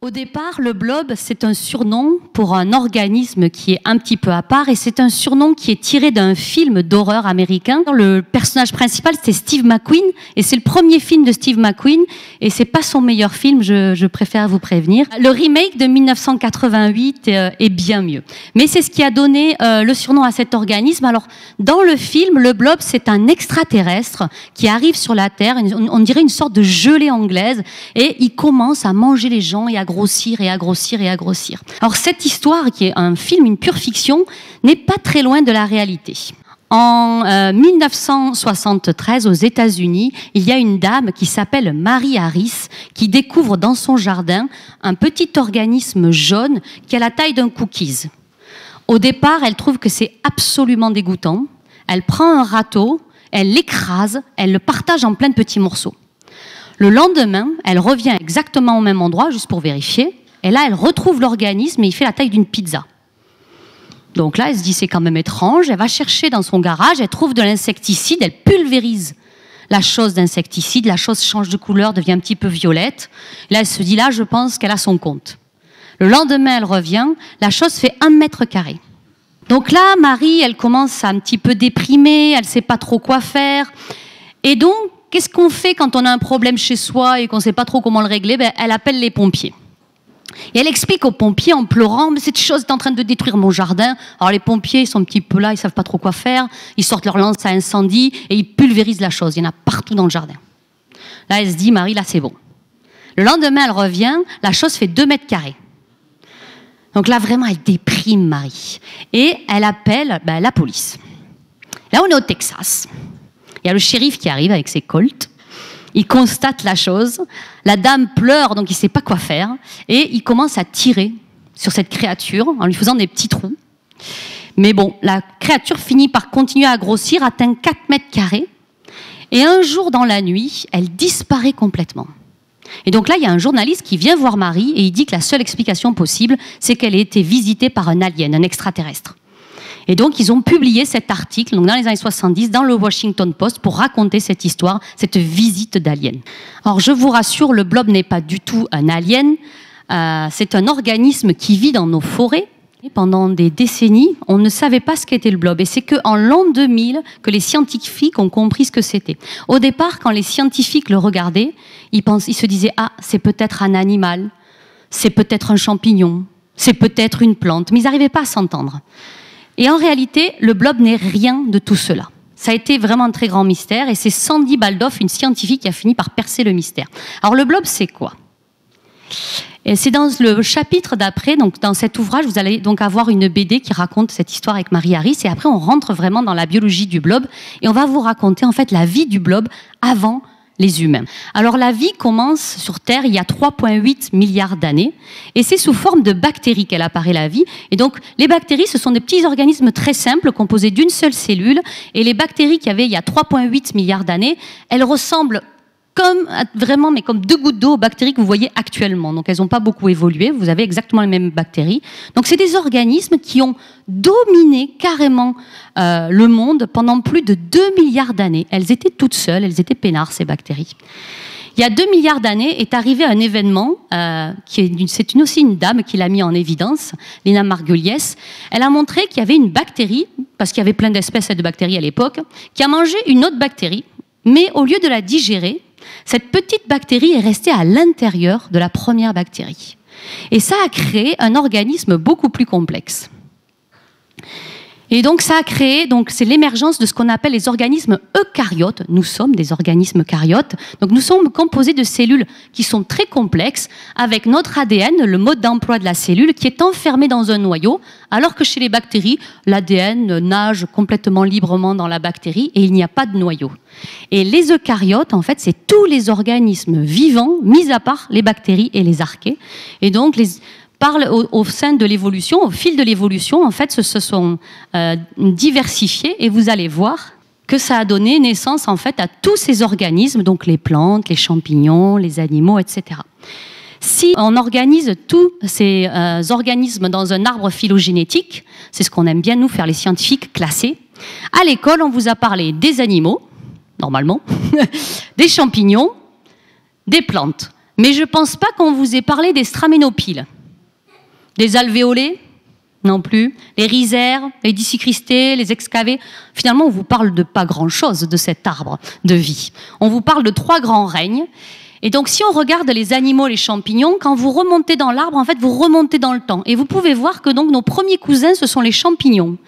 Au départ, le blob, c'est un surnom pour un organisme qui est un petit peu à part et c'est un surnom qui est tiré d'un film d'horreur américain. Le personnage principal, c'est Steve McQueen et c'est le premier film de Steve McQueen et c'est pas son meilleur film, je préfère vous prévenir. Le remake de 1988 est bien mieux. Mais c'est ce qui a donné le surnom à cet organisme. Alors, dans le film, le blob, c'est un extraterrestre qui arrive sur la Terre, on dirait une sorte de gelée anglaise et il commence à manger les gens et à grossir et à grossir et à grossir. Alors cette histoire, qui est un film, une pure fiction, n'est pas très loin de la réalité. En 1973, aux États-Unis, il y a une dame qui s'appelle Mary Harris qui découvre dans son jardin un petit organisme jaune qui a la taille d'un cookies. Au départ, elle trouve que c'est absolument dégoûtant. Elle prend un râteau, elle l'écrase, elle le partage en plein de petits morceaux. Le lendemain, elle revient exactement au même endroit, juste pour vérifier. Et là, elle retrouve l'organisme et il fait la taille d'une pizza. Donc là, elle se dit, c'est quand même étrange. Elle va chercher dans son garage, elle trouve de l'insecticide, elle pulvérise la chose d'insecticide. La chose change de couleur, devient un petit peu violette. Là, elle se dit, là, je pense qu'elle a son compte. Le lendemain, elle revient, la chose fait 1 mètre carré. Donc là, Marie, elle commence à un petit peu déprimer, elle ne sait pas trop quoi faire. Et donc, qu'est-ce qu'on fait quand on a un problème chez soi et qu'on ne sait pas trop comment le régler? Elle appelle les pompiers. Et elle explique aux pompiers en pleurant, mais cette chose est en train de détruire mon jardin. Alors les pompiers, ils sont un petit peu là, ils ne savent pas trop quoi faire. Ils sortent leur lance à incendie et ils pulvérisent la chose. Il y en a partout dans le jardin. Là, elle se dit, Marie, là, c'est bon. Le lendemain, elle revient, la chose fait 2 mètres carrés. Donc là, vraiment, elle déprime Marie. Et elle appelle la police. Là, on est au Texas. Il y a le shérif qui arrive avec ses colts. Il constate la chose. La dame pleure, donc il ne sait pas quoi faire. Et il commence à tirer sur cette créature en lui faisant des petits trous. Mais bon, la créature finit par continuer à grossir, atteint 4 mètres carrés. Et un jour dans la nuit, elle disparaît complètement. Et donc là, il y a un journaliste qui vient voir Marie et il dit que la seule explication possible, c'est qu'elle ait été visitée par un alien, un extraterrestre. Et donc, ils ont publié cet article, donc dans les années 70, dans le Washington Post, pour raconter cette histoire, cette visite d'alien. Alors, je vous rassure, le blob n'est pas du tout un alien. C'est un organisme qui vit dans nos forêts. Et pendant des décennies, on ne savait pas ce qu'était le blob. Et c'est qu'en l'an 2000 que les scientifiques ont compris ce que c'était. Au départ, quand les scientifiques le regardaient, ils se disaient « Ah, c'est peut-être un animal, c'est peut-être un champignon, c'est peut-être une plante ». Mais ils n'arrivaient pas à s'entendre. Et en réalité, le blob n'est rien de tout cela. Ça a été vraiment un très grand mystère et c'est Sandy Baldoff, une scientifique, qui a fini par percer le mystère. Alors le blob, c'est quoi? Et c'est dans le chapitre d'après, donc dans cet ouvrage, vous allez donc avoir une BD qui raconte cette histoire avec Mary Harris et après on rentre vraiment dans la biologie du blob et on va vous raconter en fait la vie du blob avant les humains. Alors la vie commence sur Terre il y a 3,8 milliards d'années et c'est sous forme de bactéries qu'elle apparaît la vie. Et donc les bactéries, ce sont des petits organismes très simples composés d'une seule cellule et les bactéries qu'il y avait il y a 3,8 milliards d'années, elles ressemblent comme 2 gouttes d'eau aux bactéries que vous voyez actuellement. Donc elles n'ont pas beaucoup évolué, vous avez exactement les mêmes bactéries. Donc c'est des organismes qui ont dominé carrément le monde pendant plus de 2 milliards d'années. Elles étaient toutes seules, elles étaient peinards, ces bactéries. Il y a 2 milliards d'années est arrivé un événement, c'est aussi une dame qui l'a mis en évidence, Lina Margulies. Elle a montré qu'il y avait une bactérie, parce qu'il y avait plein d'espèces de bactéries à l'époque, qui a mangé une autre bactérie, mais au lieu de la digérer, cette petite bactérie est restée à l'intérieur de la première bactérie. Et ça a créé un organisme beaucoup plus complexe. Et donc ça a créé, c'est l'émergence de ce qu'on appelle les organismes eucaryotes. Nous sommes des organismes eucaryotes. Donc nous sommes composés de cellules qui sont très complexes, avec notre ADN, le mode d'emploi de la cellule, qui est enfermé dans un noyau, alors que chez les bactéries, l'ADN nage complètement librement dans la bactérie et il n'y a pas de noyau. Et les eucaryotes, en fait, c'est tous les organismes vivants, mis à part les bactéries et les archées. Et donc au sein de l'évolution, au fil de l'évolution, en fait, se sont diversifiés et vous allez voir que ça a donné naissance en fait à tous ces organismes, donc les plantes, les champignons, les animaux, etc. Si on organise tous ces organismes dans un arbre phylogénétique, c'est ce qu'on aime bien nous faire les scientifiques classés, à l'école on vous a parlé des animaux, normalement, des champignons, des plantes. Mais je ne pense pas qu'on vous ait parlé des straménopiles. Des alvéolés, non plus. Les rhizaires, les dicycristés, les excavés. Finalement, on vous parle de pas grand-chose de cet arbre de vie. On vous parle de 3 grands règnes. Et donc, si on regarde les animaux, les champignons, quand vous remontez dans l'arbre, en fait, vous remontez dans le temps. Et vous pouvez voir que donc nos premiers cousins, ce sont les champignons.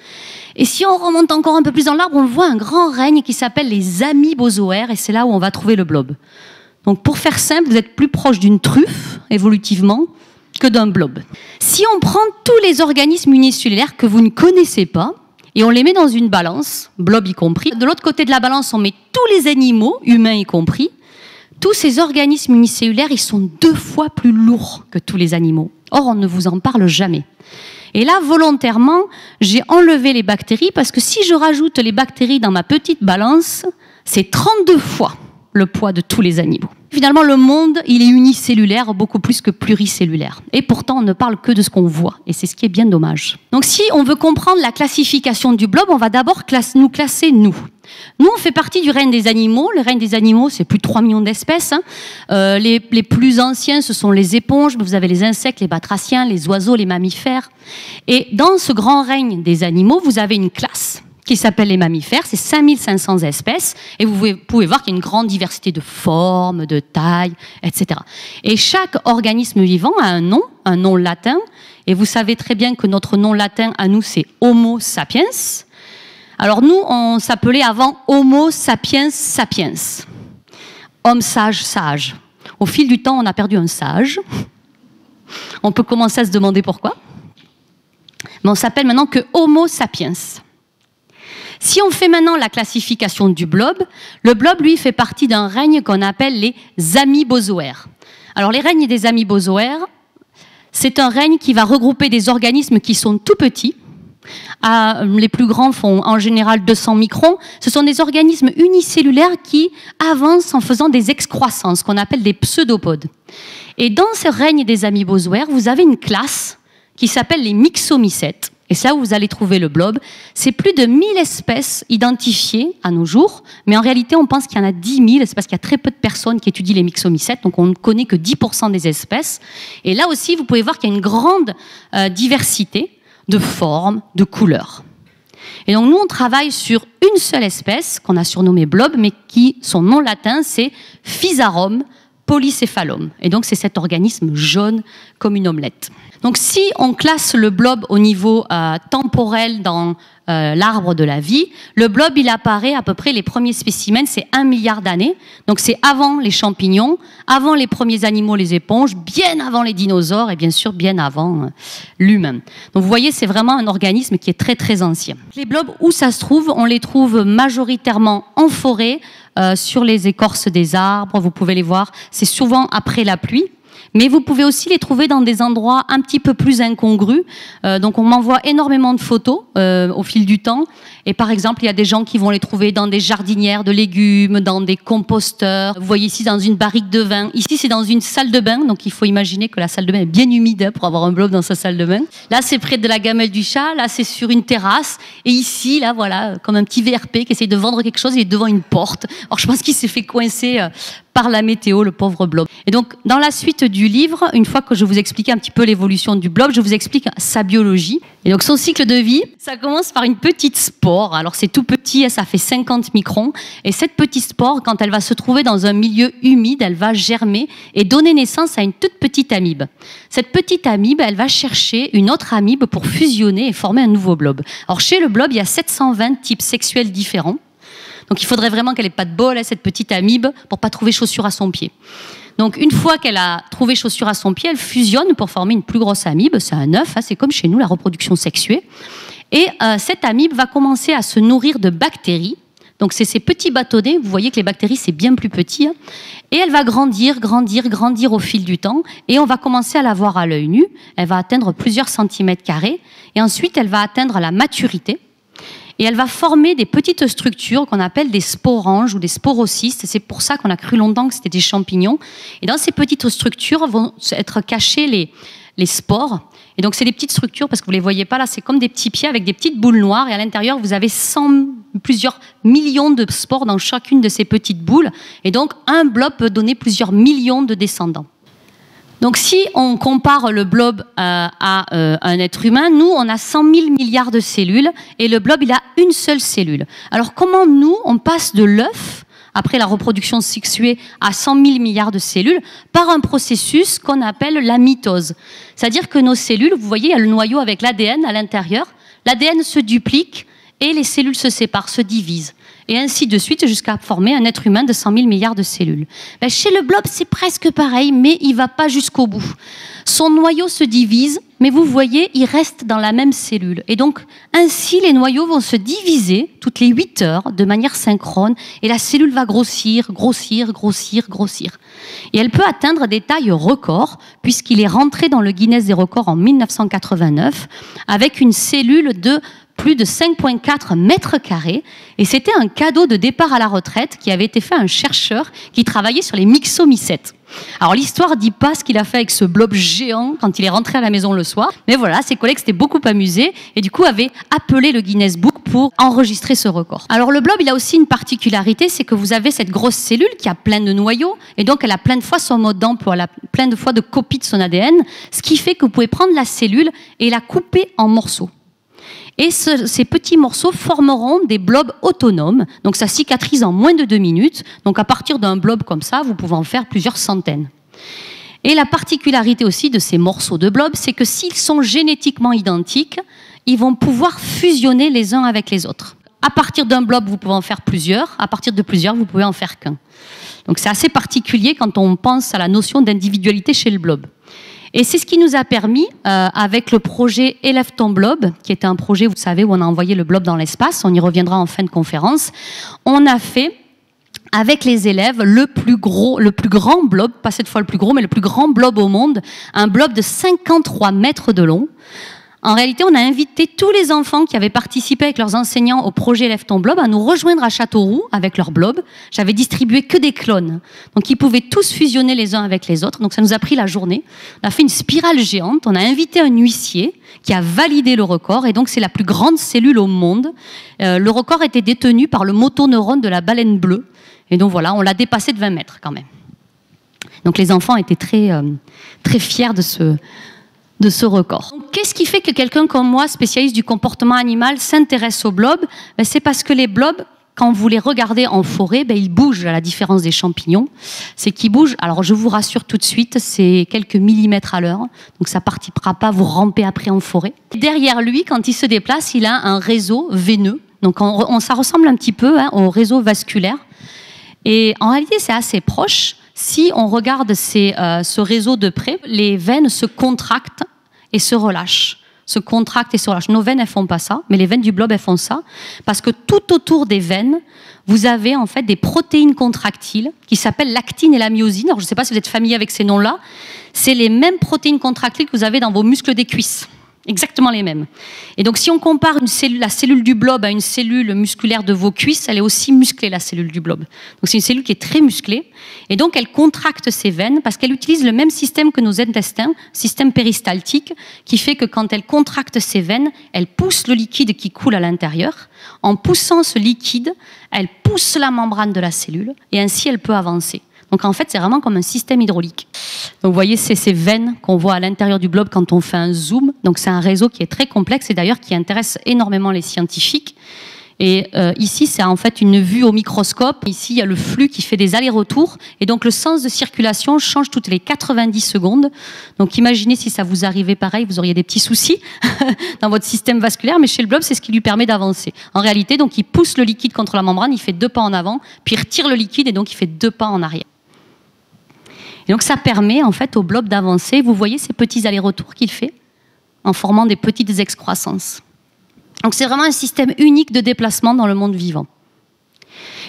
Et si on remonte encore un peu plus dans l'arbre, on voit un grand règne qui s'appelle les amibozoaires, et c'est là où on va trouver le blob. Donc, pour faire simple, vous êtes plus proche d'une truffe, évolutivement, que d'un blob. Si on prend tous les organismes unicellulaires que vous ne connaissez pas, et on les met dans une balance, blob y compris, de l'autre côté de la balance, on met tous les animaux, humains y compris. Tous ces organismes unicellulaires, ils sont 2 fois plus lourds que tous les animaux. Or, on ne vous en parle jamais. Et là, volontairement, j'ai enlevé les bactéries parce que si je rajoute les bactéries dans ma petite balance, c'est 32 fois le poids de tous les animaux. Finalement, le monde, il est unicellulaire, beaucoup plus que pluricellulaire. Et pourtant, on ne parle que de ce qu'on voit. Et c'est ce qui est bien dommage. Donc, si on veut comprendre la classification du blob, on va d'abord nous classer, nous. Nous, on fait partie du règne des animaux. Le règne des animaux, c'est plus de 3 millions d'espèces. Les plus anciens, ce sont les éponges. Vous avez les insectes, les batraciens, les oiseaux, les mammifères. Et dans ce grand règne des animaux, vous avez une classe qui s'appelle les mammifères. C'est 5500 espèces. Et vous pouvez voir qu'il y a une grande diversité de formes, de tailles, etc. Et chaque organisme vivant a un nom latin. Et vous savez très bien que notre nom latin à nous, c'est Homo sapiens. Alors nous, on s'appelait avant Homo sapiens sapiens. Homme sage, sage. Au fil du temps, on a perdu un sage. On peut commencer à se demander pourquoi. Mais on s'appelle maintenant que Homo sapiens. Si on fait maintenant la classification du blob, le blob, lui, fait partie d'un règne qu'on appelle les amibozoaires. Alors les règnes des amibozoaires, c'est un règne qui va regrouper des organismes qui sont tout petits. Les plus grands font en général 200 microns. Ce sont des organismes unicellulaires qui avancent en faisant des excroissances, qu'on appelle des pseudopodes. Et dans ce règne des amibozoaires, vous avez une classe qui s'appelle les myxomycètes. Et c'est là où vous allez trouver le blob. C'est plus de 1000 espèces identifiées à nos jours, mais en réalité, on pense qu'il y en a 10 000. C'est parce qu'il y a très peu de personnes qui étudient les myxomycètes, donc on ne connaît que 10% des espèces. Et là aussi, vous pouvez voir qu'il y a une grande diversité de formes, de couleurs. Et donc nous, on travaille sur une seule espèce qu'on a surnommée blob, mais qui, son nom latin, c'est Physarum polycéphalum. Et donc c'est cet organisme jaune comme une omelette. Donc si on classe le blob au niveau temporel dans l'arbre de la vie, le blob, il apparaît à peu près, les premiers spécimens, c'est 1 milliard d'années. Donc c'est avant les champignons, avant les premiers animaux, les éponges, bien avant les dinosaures et bien sûr bien avant l'humain. Donc vous voyez, c'est vraiment un organisme qui est très très ancien. Les blobs, où ça se trouve? On les trouve majoritairement en forêt, sur les écorces des arbres, vous pouvez les voir. C'est souvent après la pluie. Mais vous pouvez aussi les trouver dans des endroits un petit peu plus incongrus. Donc on m'envoie énormément de photos au fil du temps. Et par exemple, il y a des gens qui vont les trouver dans des jardinières de légumes, dans des composteurs. Vous voyez ici dans une barrique de vin. Ici, c'est dans une salle de bain. Donc il faut imaginer que la salle de bain est bien humide pour avoir un blob dans sa salle de bain. Là, c'est près de la gamelle du chat. Là, c'est sur une terrasse. Et ici, là, voilà, comme un petit VRP qui essaie de vendre quelque chose, il est devant une porte. Alors je pense qu'il s'est fait coincer par la météo, le pauvre blob. Et donc, dans la suite du livre, une fois que je vous explique un petit peu l'évolution du blob, je vous explique sa biologie. Et donc, son cycle de vie, ça commence par une petite spore. Alors, c'est tout petit, ça fait 50 microns. Et cette petite spore, quand elle va se trouver dans un milieu humide, elle va germer et donner naissance à une toute petite amibe. Cette petite amibe, elle va chercher une autre amibe pour fusionner et former un nouveau blob. Alors, chez le blob, il y a 720 types sexuels différents. Donc il faudrait vraiment qu'elle n'ait pas de bol, cette petite amibe, pour pas trouver chaussure à son pied. Donc une fois qu'elle a trouvé chaussure à son pied, elle fusionne pour former une plus grosse amibe. C'est un œuf, c'est comme chez nous, la reproduction sexuée. Et cette amibe va commencer à se nourrir de bactéries. Donc c'est ces petits bâtonnets, vous voyez que les bactéries c'est bien plus petit. Et elle va grandir, grandir, grandir au fil du temps. Et on va commencer à la voir à l'œil nu. Elle va atteindre plusieurs centimètres carrés. Et ensuite elle va atteindre la maturité. Et elle va former des petites structures qu'on appelle des sporanges ou des sporocystes. C'est pour ça qu'on a cru longtemps que c'était des champignons. Et dans ces petites structures vont être cachés les spores. Et donc, c'est des petites structures, parce que vous ne les voyez pas là, c'est comme des petits pieds avec des petites boules noires. Et à l'intérieur, vous avez plusieurs millions de spores dans chacune de ces petites boules. Et donc, un blob peut donner plusieurs millions de descendants. Donc si on compare le blob à un être humain, nous, on a 100 000 milliards de cellules et le blob, il a une seule cellule. Alors comment nous, on passe de l'œuf, après la reproduction sexuée, à 100 000 milliards de cellules, par un processus qu'on appelle la mitose. C'est-à-dire que nos cellules, vous voyez, il y a le noyau avec l'ADN à l'intérieur, l'ADN se duplique et les cellules se séparent, se divisent. Et ainsi de suite jusqu'à former un être humain de 100 000 milliards de cellules. Ben, chez le blob, c'est presque pareil, mais il ne va pas jusqu'au bout. Son noyau se divise, mais vous voyez, il reste dans la même cellule. Et donc, ainsi, les noyaux vont se diviser toutes les 8 heures de manière synchrone, et la cellule va grossir, grossir, grossir, grossir. Et elle peut atteindre des tailles records, puisqu'il est rentré dans le Guinness des records en 1989, avec une cellule de plus de 5,4 mètres carrés, et c'était un cadeau de départ à la retraite qui avait été fait à un chercheur qui travaillait sur les myxomycètes. Alors l'histoire dit pas ce qu'il a fait avec ce blob géant quand il est rentré à la maison le soir, mais voilà, ses collègues s'étaient beaucoup amusés et du coup avaient appelé le Guinness Book pour enregistrer ce record. Alors le blob, il a aussi une particularité, c'est que vous avez cette grosse cellule qui a plein de noyaux, et donc elle a plein de fois son mode d'emploi, elle a plein de fois de copies de son ADN, ce qui fait que vous pouvez prendre la cellule et la couper en morceaux. Et ces petits morceaux formeront des blobs autonomes. Donc ça cicatrise en moins de 2 minutes. Donc à partir d'un blob comme ça, vous pouvez en faire plusieurs centaines. Et la particularité aussi de ces morceaux de blob, c'est que s'ils sont génétiquement identiques, ils vont pouvoir fusionner les uns avec les autres. À partir d'un blob, vous pouvez en faire plusieurs. À partir de plusieurs, vous pouvez en faire qu'un. Donc c'est assez particulier quand on pense à la notion d'individualité chez le blob. Et c'est ce qui nous a permis, avec le projet Élève ton blob, qui était un projet, vous savez, où on a envoyé le blob dans l'espace, on y reviendra en fin de conférence, on a fait, avec les élèves, le plus grand blob, pas cette fois le plus gros, mais le plus grand blob au monde, un blob de 53 mètres de long. En réalité, on a invité tous les enfants qui avaient participé avec leurs enseignants au projet Élève ton blob à nous rejoindre à Châteauroux avec leur blob. J'avais distribué que des clones. Donc, ils pouvaient tous fusionner les uns avec les autres. Donc, ça nous a pris la journée. On a fait une spirale géante. On a invité un huissier qui a validé le record. Et donc, c'est la plus grande cellule au monde. Le record était détenu par le motoneurone de la baleine bleue. Et donc, voilà, on l'a dépassé de 20 mètres quand même. Donc, les enfants étaient très fiers de ce record. Qu'est-ce qui fait que quelqu'un comme moi, spécialiste du comportement animal, s'intéresse aux blobs? C'est parce que les blobs, quand vous les regardez en forêt, ils bougent, à la différence des champignons. C'est qu'ils bougent, alors je vous rassure tout de suite, c'est quelques millimètres à l'heure, donc ça ne partira pas vous ramper après en forêt. Derrière lui, quand il se déplace, il a un réseau veineux, donc ça ressemble un petit peu au réseau vasculaire. Et en réalité, c'est assez proche. Si on regarde ce réseau de près, les veines se contractent et se relâchent. Se contractent et se relâchent. Nos veines, elles font pas ça, mais les veines du blob, elles font ça. Parce que tout autour des veines, vous avez en fait des protéines contractiles qui s'appellent l'actine et la myosine. Alors, je ne sais pas si vous êtes familier avec ces noms-là. C'est les mêmes protéines contractiles que vous avez dans vos muscles des cuisses. Exactement les mêmes. Et donc, si on compare la cellule du blob à une cellule musculaire de vos cuisses, elle est aussi musclée, la cellule du blob. Donc, c'est une cellule qui est très musclée. Et donc, elle contracte ses veines parce qu'elle utilise le même système que nos intestins, système péristaltique, qui fait que quand elle contracte ses veines, elle pousse le liquide qui coule à l'intérieur. En poussant ce liquide, elle pousse la membrane de la cellule et ainsi, elle peut avancer. Donc en fait, c'est vraiment comme un système hydraulique. Donc vous voyez, c'est ces veines qu'on voit à l'intérieur du blob quand on fait un zoom. Donc c'est un réseau qui est très complexe et d'ailleurs qui intéresse énormément les scientifiques. Et ici, c'est en fait une vue au microscope. Ici, il y a le flux qui fait des allers-retours. Et donc le sens de circulation change toutes les 90 secondes. Donc imaginez si ça vous arrivait pareil, vous auriez des petits soucis dans votre système vasculaire. Mais chez le blob, c'est ce qui lui permet d'avancer. En réalité, donc il pousse le liquide contre la membrane, il fait 2 pas en avant, puis il retire le liquide et donc il fait 2 pas en arrière. Et donc ça permet en fait au blob d'avancer. Vous voyez ces petits allers-retours qu'il fait en formant des petites excroissances. Donc c'est vraiment un système unique de déplacement dans le monde vivant.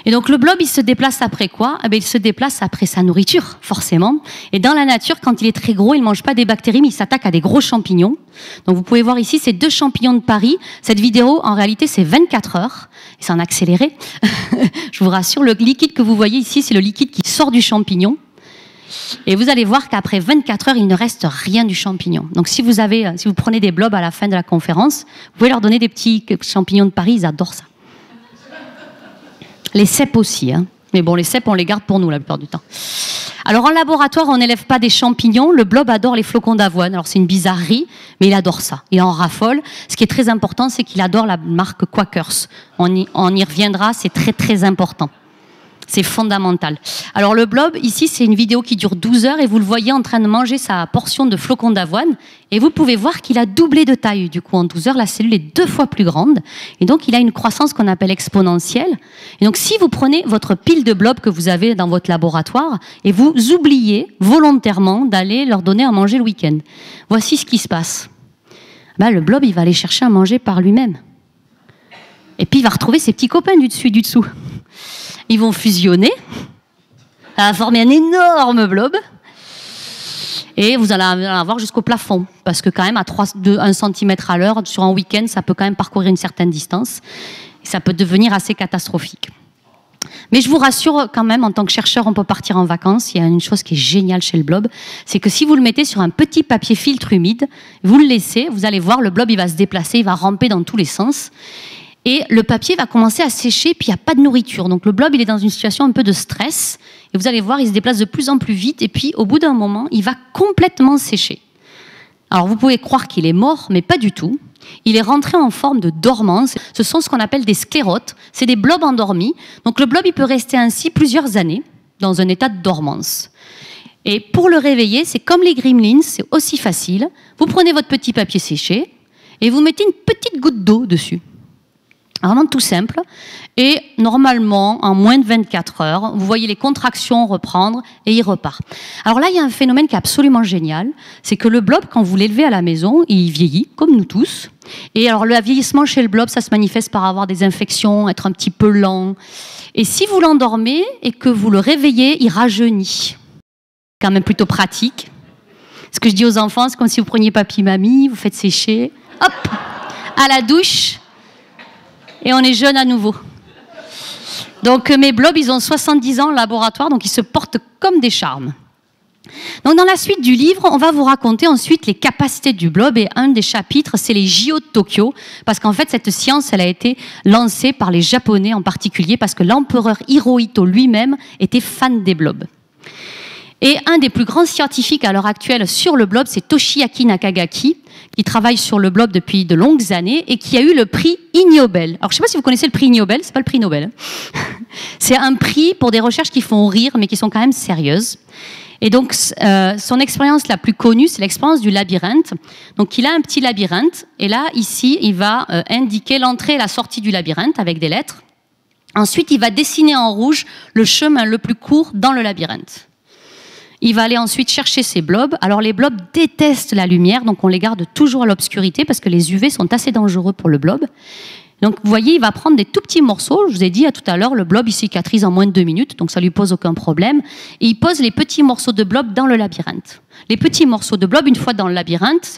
Et donc le blob, il se déplace après quoi? Il se déplace après sa nourriture, forcément. Et dans la nature, quand il est très gros, il ne mange pas des bactéries, mais il s'attaque à des gros champignons. Donc vous pouvez voir ici, ces 2 champignons de Paris. Cette vidéo, en réalité, c'est 24 heures. Et c'est en accéléré. Je vous rassure, le liquide que vous voyez ici, c'est le liquide qui sort du champignon. Et vous allez voir qu'après 24 heures, il ne reste rien du champignon. Donc si vous prenez des blobs à la fin de la conférence, vous pouvez leur donner des petits champignons de Paris, ils adorent ça. Les cèpes aussi. Mais bon, les cèpes, on les garde pour nous la plupart du temps. Alors en laboratoire, on n'élève pas des champignons. Le blob adore les flocons d'avoine. Alors c'est une bizarrerie, mais il adore ça. Il en raffole. Ce qui est très important, c'est qu'il adore la marque Quakers. On y reviendra, c'est très très important. C'est fondamental. Alors le blob, ici, c'est une vidéo qui dure 12 heures et vous le voyez en train de manger sa portion de flocons d'avoine. Et vous pouvez voir qu'il a doublé de taille. Du coup, en 12 heures, la cellule est 2 fois plus grande. Et donc, il a une croissance qu'on appelle exponentielle. Et donc, si vous prenez votre pile de blobs que vous avez dans votre laboratoire et vous oubliez volontairement d'aller leur donner à manger le week-end, voici ce qui se passe. Ben, le blob, il va aller chercher à manger par lui-même. Et puis, il va retrouver ses petits copains du dessus et du dessous. Ils vont fusionner, ça va former un énorme blob, et vous allez en avoir jusqu'au plafond, parce que quand même à 1 cm à l'heure, sur un week-end, ça peut quand même parcourir une certaine distance, et ça peut devenir assez catastrophique. Mais je vous rassure quand même, en tant que chercheur, on peut partir en vacances. Il y a une chose qui est géniale chez le blob, c'est que si vous le mettez sur un petit papier filtre humide, vous le laissez, vous allez voir, le blob il va se déplacer, il va ramper dans tous les sens. Et le papier va commencer à sécher, puis il n'y a pas de nourriture. Donc le blob, il est dans une situation un peu de stress. Et vous allez voir, il se déplace de plus en plus vite. Et puis, au bout d'un moment, il va complètement sécher. Alors, vous pouvez croire qu'il est mort, mais pas du tout. Il est rentré en forme de dormance. Ce sont ce qu'on appelle des sclérotes. C'est des blobs endormis. Donc le blob, il peut rester ainsi plusieurs années, dans un état de dormance. Et pour le réveiller, c'est comme les gremlins, c'est aussi facile. Vous prenez votre petit papier séché et vous mettez une petite goutte d'eau dessus. Vraiment tout simple. Et normalement, en moins de 24 heures, vous voyez les contractions reprendre et il repart. Alors là, il y a un phénomène qui est absolument génial. C'est que le blob, quand vous l'élevez à la maison, il vieillit, comme nous tous. Et alors, le vieillissement chez le blob, ça se manifeste par avoir des infections, être un petit peu lent. Et si vous l'endormez et que vous le réveillez, il rajeunit. Quand même plutôt pratique. Ce que je dis aux enfants, c'est comme si vous preniez papy-mamie, vous faites sécher, hop, à la douche. Et on est jeune à nouveau. Donc mes blobs, ils ont 70 ans en laboratoire, donc ils se portent comme des charmes. Donc dans la suite du livre, on va vous raconter ensuite les capacités du blob, et un des chapitres, c'est les JO de Tokyo, parce qu'en fait cette science, elle a été lancée par les Japonais en particulier, parce que l'empereur Hirohito lui-même était fan des blobs. Et un des plus grands scientifiques à l'heure actuelle sur le blob, c'est Toshiaki Nakagaki, qui travaille sur le blob depuis de longues années et qui a eu le prix Ig Nobel. Alors, je ne sais pas si vous connaissez le prix Ig Nobel, c'est pas le prix Nobel. C'est un prix pour des recherches qui font rire, mais qui sont quand même sérieuses. Et donc, son expérience la plus connue, c'est l'expérience du labyrinthe. Donc, il a un petit labyrinthe, et là, ici, il va indiquer l'entrée et la sortie du labyrinthe avec des lettres. Ensuite, il va dessiner en rouge le chemin le plus court dans le labyrinthe. Il va aller ensuite chercher ses blobs. Alors les blobs détestent la lumière, donc on les garde toujours à l'obscurité parce que les UV sont assez dangereux pour le blob. Donc vous voyez, il va prendre des tout petits morceaux. Je vous ai dit tout à l'heure, le blob il cicatrise en moins de 2 minutes, donc ça lui pose aucun problème. Et il pose les petits morceaux de blob dans le labyrinthe. Les petits morceaux de blob, une fois dans le labyrinthe,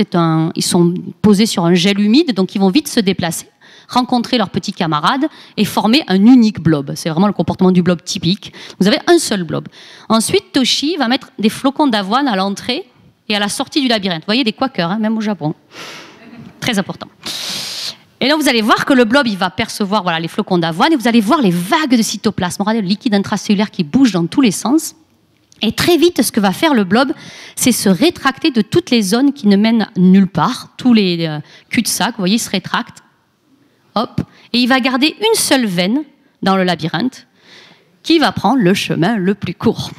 ils sont posés sur un gel humide, donc ils vont vite se déplacer, rencontrer leurs petits camarades et former un unique blob. C'est vraiment le comportement du blob typique. Vous avez un seul blob. Ensuite, Toshi va mettre des flocons d'avoine à l'entrée et à la sortie du labyrinthe. Vous voyez, des quakers, hein, même au Japon. Très important. Et là, vous allez voir que le blob, il va percevoir les flocons d'avoine et vous allez voir les vagues de cytoplasme. Regardez le liquide intracellulaire qui bouge dans tous les sens. Et très vite, ce que va faire le blob, c'est se rétracter de toutes les zones qui ne mènent nulle part. Tous les cul-de-sac, vous voyez, il se rétracte. Hop, et il va garder une seule veine dans le labyrinthe qui va prendre le chemin le plus court.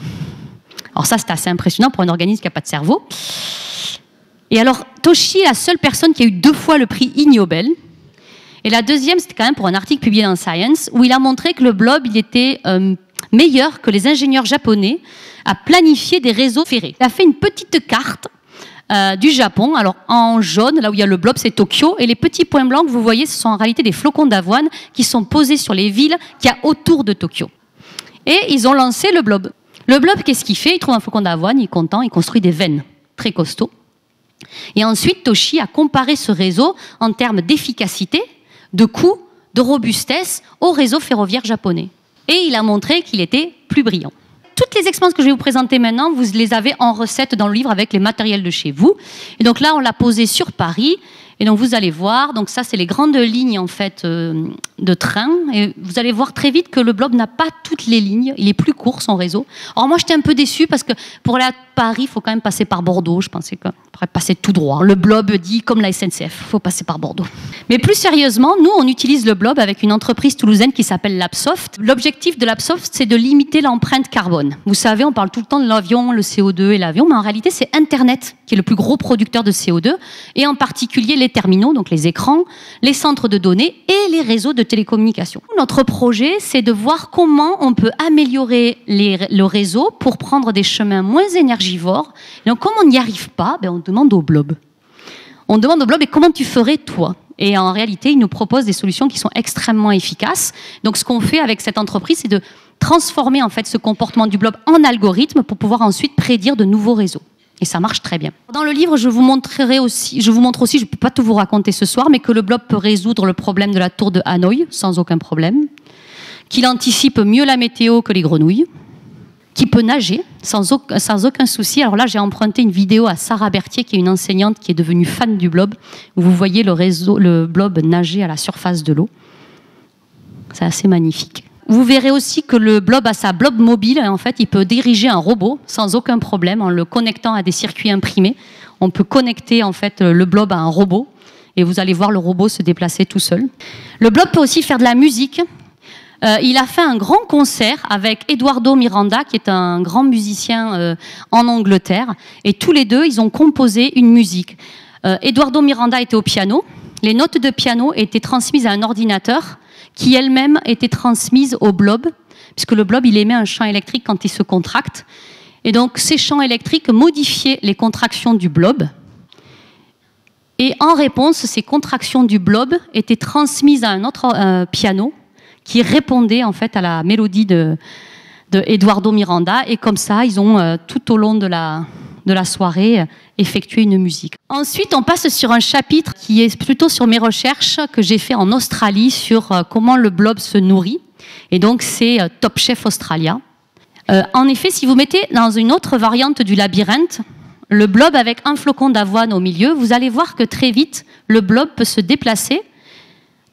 Alors ça, c'est assez impressionnant pour un organisme qui n'a pas de cerveau. Et alors, Toshi est la seule personne qui a eu 2 fois le prix Ig Nobel. Et la deuxième, c'était quand même pour un article publié dans Science, où il a montré que le blob, il était meilleur que les ingénieurs japonais à planifier des réseaux ferrés. Il a fait une petite carte du Japon. Alors en jaune, là où il y a le blob, c'est Tokyo, et les petits points blancs que vous voyez, ce sont en réalité des flocons d'avoine qui sont posés sur les villes qu'il y a autour de Tokyo. Et ils ont lancé le blob. Le blob, qu'est-ce qu'il fait? Il trouve un flocon d'avoine, il est content, il construit des veines très costauds. Et ensuite, Toshi a comparé ce réseau en termes d'efficacité, de coût, de robustesse au réseau ferroviaire japonais. Et il a montré qu'il était plus brillant. Toutes les expériences que je vais vous présenter maintenant, vous les avez en recette dans le livre avec les matériels de chez vous. Et donc là, on l'a posé sur Paris. Et donc vous allez voir, donc ça c'est les grandes lignes en fait de train. Et vous allez voir très vite que le blob n'a pas toutes les lignes. Il est plus court son réseau. Alors moi j'étais un peu déçue parce que pour aller à Paris, il faut quand même passer par Bordeaux. Je pensais qu'on pourrait passer tout droit. Le blob dit comme la SNCF, il faut passer par Bordeaux. Mais plus sérieusement, nous on utilise le blob avec une entreprise toulousaine qui s'appelle Labsoft. L'objectif de Labsoft, c'est de limiter l'empreinte carbone. Vous savez, on parle tout le temps de l'avion, le CO2 et l'avion, mais en réalité c'est Internet qui est le plus gros producteur de CO2 et en particulier les terminaux, donc les écrans, les centres de données et les réseaux de télécommunications. Notre projet, c'est de voir comment on peut améliorer le réseau pour prendre des chemins moins énergivores. Et donc, comme on n'y arrive pas, on demande au blob. On demande au blob, et comment tu ferais toi ? Et en réalité, il nous propose des solutions qui sont extrêmement efficaces. Donc, ce qu'on fait avec cette entreprise, c'est de transformer en fait ce comportement du blob en algorithme pour pouvoir ensuite prédire de nouveaux réseaux. Et ça marche très bien. Dans le livre, je vous montre aussi, je ne peux pas tout vous raconter ce soir, mais que le blob peut résoudre le problème de la tour de Hanoï sans aucun problème, qu'il anticipe mieux la météo que les grenouilles, qu'il peut nager sans aucun souci. Alors là, j'ai emprunté une vidéo à Sarah Berthier, qui est une enseignante qui est devenue fan du blob, où vous voyez le blob nager à la surface de l'eau. C'est assez magnifique. Vous verrez aussi que le blob a sa blob mobile. En fait, il peut diriger un robot sans aucun problème en le connectant à des circuits imprimés. On peut connecter en fait le blob à un robot et vous allez voir le robot se déplacer tout seul. Le blob peut aussi faire de la musique. Il a fait un grand concert avec Eduardo Miranda, qui est un grand musicien en Angleterre. Et tous les deux, ils ont composé une musique. Eduardo Miranda était au piano. Les notes de piano étaient transmises à un ordinateur qui elle-même était transmise au blob, puisque le blob, il émet un champ électrique quand il se contracte. Et donc, ces champs électriques modifiaient les contractions du blob. Et en réponse, ces contractions du blob étaient transmises à un autre piano qui répondait en fait à la mélodie de Eduardo Miranda. Et comme ça, ils ont tout au long de la soirée effectué une musique. Ensuite, on passe sur un chapitre qui est plutôt sur mes recherches que j'ai fait en Australie sur comment le blob se nourrit. Et donc, c'est Top Chef Australia. En effet, si vous mettez dans une autre variante du labyrinthe, le blob avec un flocon d'avoine au milieu, vous allez voir que très vite, le blob peut se déplacer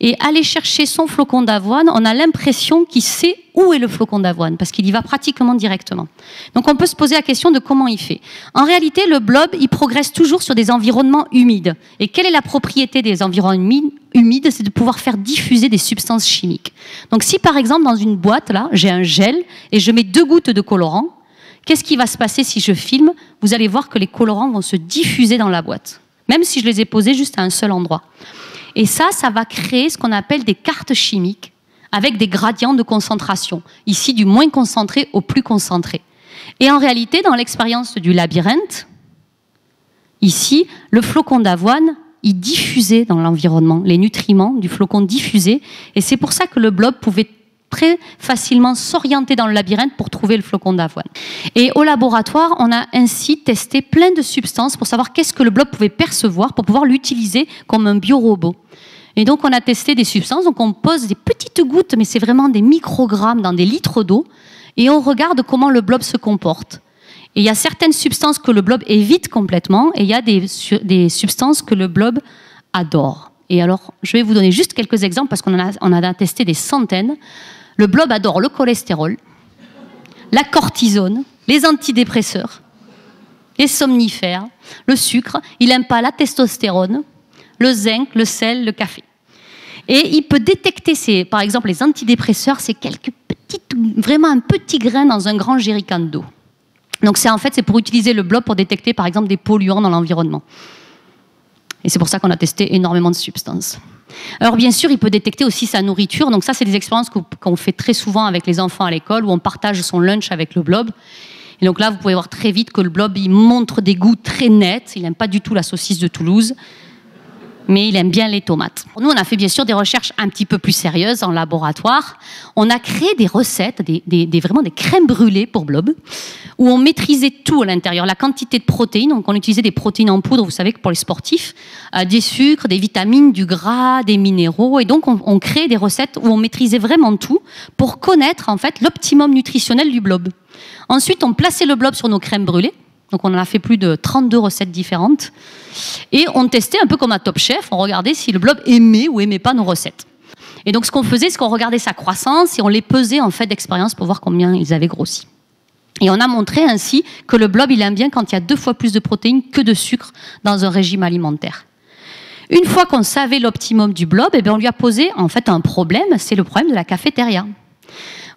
et aller chercher son flocon d'avoine. On a l'impression qu'il sait où est le flocon d'avoine, parce qu'il y va pratiquement directement. Donc on peut se poser la question de comment il fait. En réalité, le blob, il progresse toujours sur des environnements humides. Et quelle est la propriété des environnements humides ? C'est de pouvoir faire diffuser des substances chimiques. Donc si par exemple dans une boîte, là, j'ai un gel et je mets 2 gouttes de colorant, qu'est-ce qui va se passer si je filme ? Vous allez voir que les colorants vont se diffuser dans la boîte, même si je les ai posés juste à un seul endroit. Et ça va créer ce qu'on appelle des cartes chimiques avec des gradients de concentration. Ici, du moins concentré au plus concentré. Et en réalité, dans l'expérience du labyrinthe, ici, le flocon d'avoine, il diffusait dans l'environnement. Les nutriments du flocon diffusaient. Et c'est pour ça que le blob pouvait très facilement s'orienter dans le labyrinthe pour trouver le flocon d'avoine. Et au laboratoire, on a ainsi testé plein de substances pour savoir qu'est-ce que le blob pouvait percevoir pour pouvoir l'utiliser comme un biorobot. Et donc, on a testé des substances. Donc, on pose des petites gouttes, mais c'est vraiment des microgrammes dans des litres d'eau. Et on regarde comment le blob se comporte. Et il y a certaines substances que le blob évite complètement. Et il y a des substances que le blob adore. Et alors, je vais vous donner juste quelques exemples parce qu'on en a testé des centaines. Le blob adore le cholestérol, la cortisone, les antidépresseurs, les somnifères, le sucre. Il n'aime pas la testostérone, le zinc, le sel, le café. Et il peut détecter, par exemple, les antidépresseurs, c'est vraiment un petit grain dans un grand jerrycan d'eau. Donc c'est pour utiliser le blob pour détecter, par exemple, des polluants dans l'environnement. Et c'est pour ça qu'on a testé énormément de substances. Alors bien sûr, il peut détecter aussi sa nourriture. Donc ça, c'est des expériences qu'on fait très souvent avec les enfants à l'école, où on partage son lunch avec le blob. Et donc là, vous pouvez voir très vite que le blob, il montre des goûts très nets. Il n'aime pas du tout la saucisse de Toulouse, mais il aime bien les tomates. Nous, on a fait bien sûr des recherches un petit peu plus sérieuses en laboratoire. On a créé des recettes, vraiment des crèmes brûlées pour blob, où on maîtrisait tout à l'intérieur, la quantité de protéines. Donc on utilisait des protéines en poudre, vous savez que pour les sportifs, des sucres, des vitamines, du gras, des minéraux. Et donc on crée des recettes où on maîtrisait vraiment tout pour connaître en fait l'optimum nutritionnel du blob. Ensuite, on plaçait le blob sur nos crèmes brûlées. Donc on en a fait plus de 32 recettes différentes. Et on testait un peu comme un Top Chef, on regardait si le blob aimait ou aimait pas nos recettes. Et donc ce qu'on faisait, c'est qu'on regardait sa croissance et on les pesait en fait d'expérience pour voir combien ils avaient grossi. Et on a montré ainsi que le blob, il aime bien quand il y a 2 fois plus de protéines que de sucre dans un régime alimentaire. Une fois qu'on savait l'optimum du blob, on lui a posé en fait un problème, c'est le problème de la cafétéria.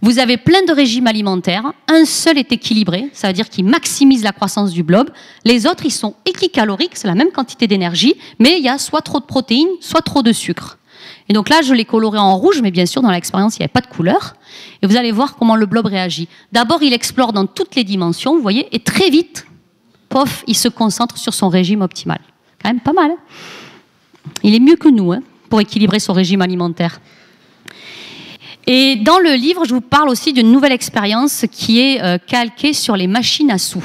Vous avez plein de régimes alimentaires, un seul est équilibré, ça veut dire qu'il maximise la croissance du blob. Les autres, ils sont équicaloriques, c'est la même quantité d'énergie, mais il y a soit trop de protéines, soit trop de sucre. Et donc là, je l'ai coloré en rouge, mais bien sûr, dans l'expérience, il n'y avait pas de couleur. Et vous allez voir comment le blob réagit. D'abord, il explore dans toutes les dimensions, vous voyez, et très vite, pof, il se concentre sur son régime optimal. Quand même pas mal. Hein, il est mieux que nous pour équilibrer son régime alimentaire. Et dans le livre, je vous parle aussi d'une nouvelle expérience qui est calquée sur les machines à sous.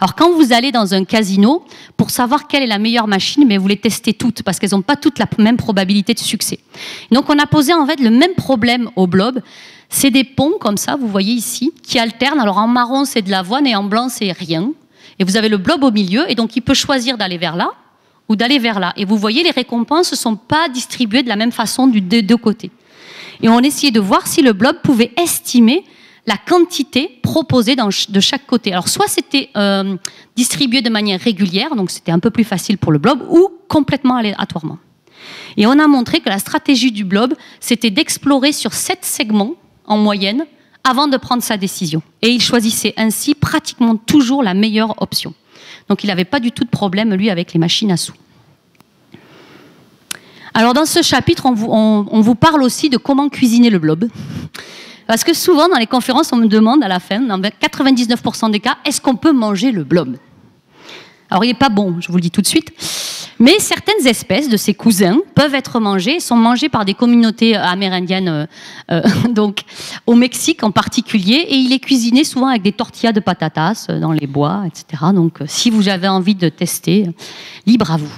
Alors quand vous allez dans un casino, pour savoir quelle est la meilleure machine, mais vous les testez toutes, parce qu'elles n'ont pas toutes la même probabilité de succès. Donc on a posé en fait le même problème au blob. C'est des ponts comme ça, vous voyez ici, qui alternent. Alors en marron, c'est de l'avoine et en blanc, c'est rien. Et vous avez le blob au milieu, et donc il peut choisir d'aller vers là ou d'aller vers là. Et vous voyez, les récompenses ne sont pas distribuées de la même façon des 2 côtés. Et on essayait de voir si le blob pouvait estimer la quantité proposée de chaque côté. Alors soit c'était distribué de manière régulière, donc c'était un peu plus facile pour le blob, ou complètement aléatoirement. Et on a montré que la stratégie du blob, c'était d'explorer sur 7 segments en moyenne avant de prendre sa décision. Et il choisissait ainsi pratiquement toujours la meilleure option. Donc il n'avait pas du tout de problème, lui, avec les machines à sous. Alors dans ce chapitre, on vous parle aussi de comment cuisiner le blob. Parce que souvent, dans les conférences, on me demande à la fin, dans 99% des cas, est-ce qu'on peut manger le blob? Alors il n'est pas bon, je vous le dis tout de suite. Mais certaines espèces de ses cousins peuvent être mangées, sont mangées par des communautés amérindiennes, donc au Mexique en particulier, et il est cuisiné souvent avec des tortillas de patatas dans les bois, etc. Donc si vous avez envie de tester, libre à vous.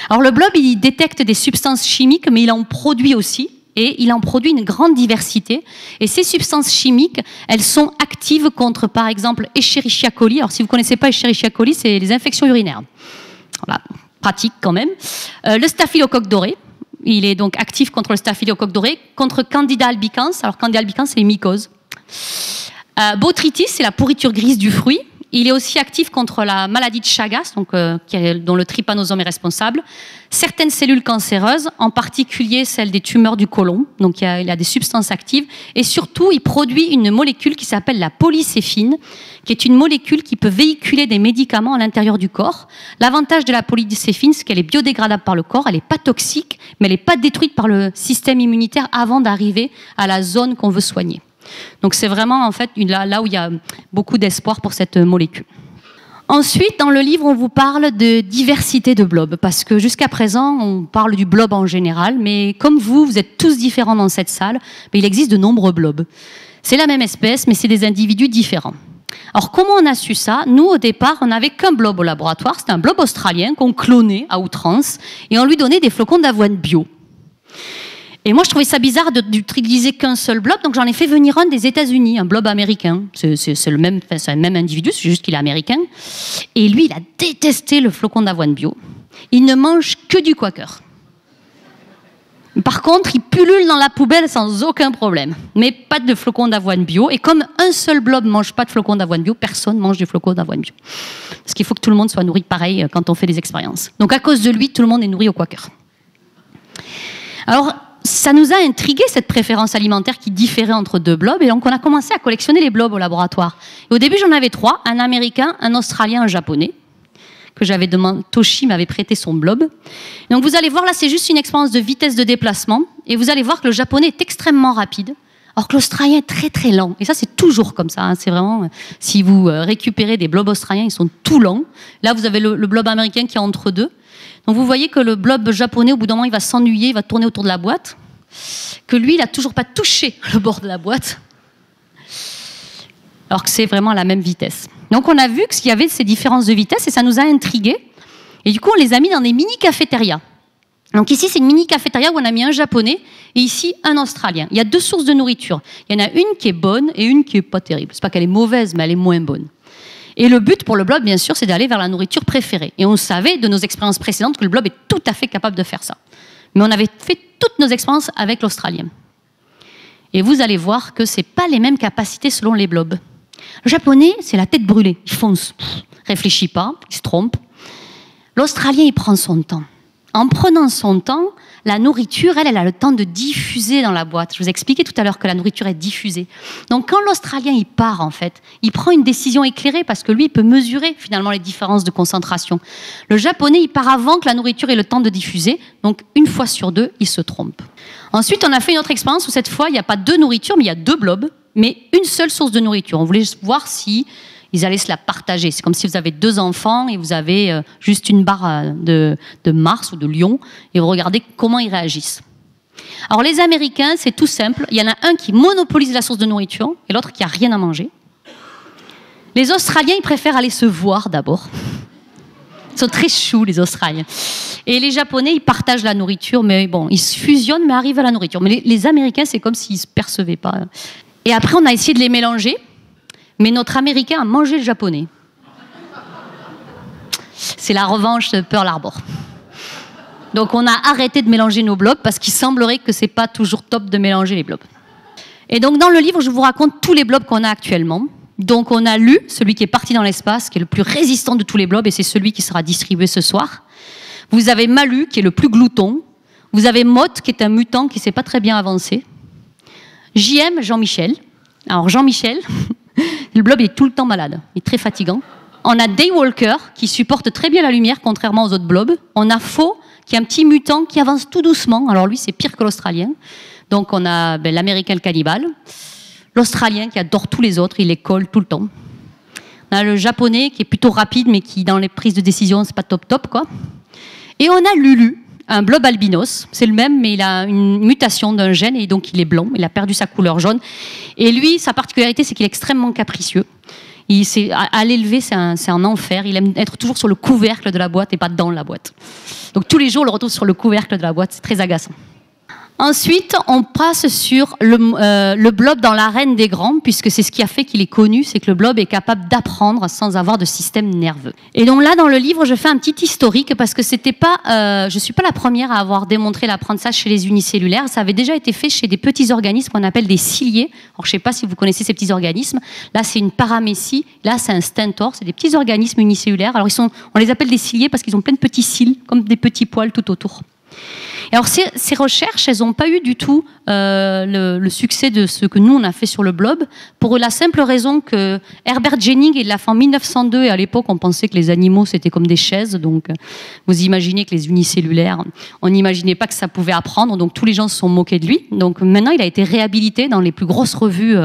Alors le blob, il détecte des substances chimiques, mais il en produit aussi, et il en produit une grande diversité. Et ces substances chimiques, elles sont actives contre, par exemple, Escherichia coli. Alors si vous ne connaissez pas Escherichia coli, c'est les infections urinaires. Voilà. Pratique quand même. Le staphylocoque doré, il est donc actif contre le staphylocoque doré, contre Candida albicans. Alors Candida albicans, c'est les mycoses. Botrytis, c'est la pourriture grise du fruit. Il est aussi actif contre la maladie de Chagas, donc, dont le trypanosome est responsable. Certaines cellules cancéreuses, en particulier celles des tumeurs du côlon. Donc il a des substances actives. Et surtout, il produit une molécule qui s'appelle la polycéphine, qui est une molécule qui peut véhiculer des médicaments à l'intérieur du corps. L'avantage de la polycéphine, c'est qu'elle est biodégradable par le corps, elle n'est pas toxique, mais elle n'est pas détruite par le système immunitaire avant d'arriver à la zone qu'on veut soigner. Donc c'est vraiment en fait là où il y a beaucoup d'espoir pour cette molécule. Ensuite, dans le livre, on vous parle de diversité de blobs, parce que jusqu'à présent, on parle du blob en général, mais comme vous êtes tous différents dans cette salle, mais il existe de nombreux blobs. C'est la même espèce, mais c'est des individus différents. Alors comment on a su ça? Nous, au départ, on n'avait qu'un blob au laboratoire, c'était un blob australien qu'on clonait à outrance, et on lui donnait des flocons d'avoine bio. Et moi, je trouvais ça bizarre d'utiliser qu'un seul blob, donc j'en ai fait venir un des États-Unis, un blob américain. C'est le même individu, c'est juste qu'il est américain. Et lui, il a détesté le flocon d'avoine bio. Il ne mange que du Quaker. Par contre, il pullule dans la poubelle sans aucun problème. Mais pas de flocon d'avoine bio. Et comme un seul blob ne mange pas de flocon d'avoine bio, personne ne mange du flocon d'avoine bio. Parce qu'il faut que tout le monde soit nourri pareil quand on fait des expériences. Donc à cause de lui, tout le monde est nourri au Quaker. Alors, ça nous a intrigué, cette préférence alimentaire qui différait entre 2 blobs, et donc on a commencé à collectionner les blobs au laboratoire. Et au début, j'en avais 3, un américain, un australien, un japonais, que j'avais demandé, Toshi m'avait prêté son blob. Et donc vous allez voir, là, c'est juste une expérience de vitesse de déplacement, et vous allez voir que le japonais est extrêmement rapide, alors que l'australien est très très lent. Et ça, c'est toujours comme ça, hein. C'est vraiment, si vous récupérez des blobs australiens, ils sont tout lents. Là, vous avez le blob américain qui est entre deux. Donc vous voyez que le blob japonais, au bout d'un moment, il va s'ennuyer, il va tourner autour de la boîte. Que lui, il n'a toujours pas touché le bord de la boîte. Alors que c'est vraiment à la même vitesse. Donc on a vu qu'il y avait ces différences de vitesse et ça nous a intrigués. Et du coup, on les a mis dans des mini-cafétérias. Donc ici, c'est une mini-cafétéria où on a mis un japonais et ici, un australien. Il y a 2 sources de nourriture. Il y en a une qui est bonne et une qui n'est pas terrible. C'est pas qu'elle est mauvaise, mais elle est moins bonne. Et le but pour le blob, bien sûr, c'est d'aller vers la nourriture préférée. Et on savait de nos expériences précédentes que le blob est tout à fait capable de faire ça. Mais on avait fait toutes nos expériences avec l'Australien. Et vous allez voir que ce n'est pas les mêmes capacités selon les blobs. Le japonais, c'est la tête brûlée. Il fonce, réfléchit pas, il se trompe. L'Australien, il prend son temps. En prenant son temps, la nourriture, elle a le temps de diffuser dans la boîte. Je vous expliquais tout à l'heure que la nourriture est diffusée. Donc quand l'Australien, il part, en fait, il prend une décision éclairée parce que lui, il peut mesurer finalement les différences de concentration. Le Japonais, il part avant que la nourriture ait le temps de diffuser. Donc une fois sur deux, il se trompe. Ensuite, on a fait une autre expérience où cette fois, il n'y a pas deux nourritures, mais il y a deux blobs, mais une seule source de nourriture. On voulait voir si ils allaient se la partager. C'est comme si vous avez deux enfants et vous avez juste une barre de Mars ou de Lion et vous regardez comment ils réagissent. Alors les Américains, c'est tout simple. Il y en a un qui monopolise la source de nourriture et l'autre qui n'a rien à manger. Les Australiens, ils préfèrent aller se voir d'abord. Ils sont très choux, les Australiens. Et les Japonais, ils partagent la nourriture, mais bon, ils se fusionnent, mais arrivent à la nourriture. Mais les Américains, c'est comme s'ils ne se percevaient pas. Et après, on a essayé de les mélanger. Mais notre Américain a mangé le Japonais. C'est la revanche de Pearl Harbor. Donc on a arrêté de mélanger nos blobs parce qu'il semblerait que c'est pas toujours top de mélanger les blobs. Et donc dans le livre, je vous raconte tous les blobs qu'on a actuellement. Donc on a Lu, celui qui est parti dans l'espace, qui est le plus résistant de tous les blobs, et c'est celui qui sera distribué ce soir. Vous avez Malu, qui est le plus glouton. Vous avez Mott, qui est un mutant qui ne s'est pas très bien avancé. JM, Jean-Michel. Alors Jean-Michel... Le blob est tout le temps malade, il est très fatigant. On a Daywalker qui supporte très bien la lumière, contrairement aux autres blobs. On a Faux, qui est un petit mutant qui avance tout doucement. Alors lui, c'est pire que l'Australien. Donc on a l'Américain le cannibale. L'Australien qui adore tous les autres, il les colle tout le temps. On a le Japonais qui est plutôt rapide, mais qui, dans les prises de décision, c'est pas top, quoi. Et on a Lulu, un blob albinos. C'est le même, mais il a une mutation d'un gène et donc il est blanc. Il a perdu sa couleur jaune. Et lui, sa particularité, c'est qu'il est extrêmement capricieux. À l'élever, c'est un enfer. Il aime être toujours sur le couvercle de la boîte et pas dans la boîte. Donc tous les jours, on le retrouve sur le couvercle de la boîte. C'est très agaçant. Ensuite, on passe sur le blob dans l'arène des grands, puisque c'est ce qui a fait qu'il est connu, c'est que le blob est capable d'apprendre sans avoir de système nerveux. Et donc là, dans le livre, je fais un petit historique, parce que c'était pas, je suis pas la première à avoir démontré l'apprentissage chez les unicellulaires. Ça avait déjà été fait chez des petits organismes qu'on appelle des ciliés. Alors, je sais pas si vous connaissez ces petits organismes. Là, c'est une paramécie. Là, c'est un stentor. C'est des petits organismes unicellulaires. Alors, on les appelle des ciliés parce qu'ils ont plein de petits cils, comme des petits poils tout autour. Et alors ces recherches, elles n'ont pas eu du tout le succès de ce que nous on a fait sur le blob, pour la simple raison que Herbert Jennings, il l'a fait en 1902, et à l'époque on pensait que les animaux c'était comme des chaises, donc vous imaginez que les unicellulaires, on n'imaginait pas que ça pouvait apprendre, donc tous les gens se sont moqués de lui. Donc maintenant il a été réhabilité dans les plus grosses revues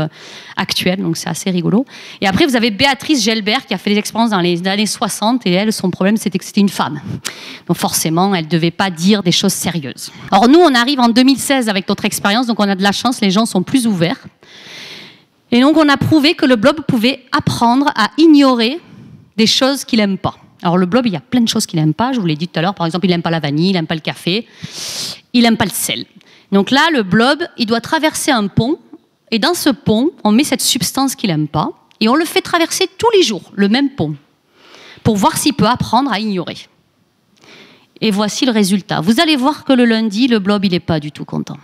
actuelles, donc c'est assez rigolo. Et après vous avez Béatrice Gelbert qui a fait des expériences dans les années 60, et elle, son problème c'était que c'était une femme. Donc forcément elle ne devait pas dire des choses sérieuses. Alors nous, on arrive en 2016 avec notre expérience, donc on a de la chance, les gens sont plus ouverts. Et donc on a prouvé que le blob pouvait apprendre à ignorer des choses qu'il n'aime pas. Alors le blob, il y a plein de choses qu'il n'aime pas, je vous l'ai dit tout à l'heure, par exemple, il n'aime pas la vanille, il n'aime pas le café, il n'aime pas le sel. Donc là, le blob, il doit traverser un pont, et dans ce pont, on met cette substance qu'il n'aime pas, et on le fait traverser tous les jours, le même pont, pour voir s'il peut apprendre à ignorer. Et voici le résultat. Vous allez voir que le lundi, le blob, il n'est pas du tout content.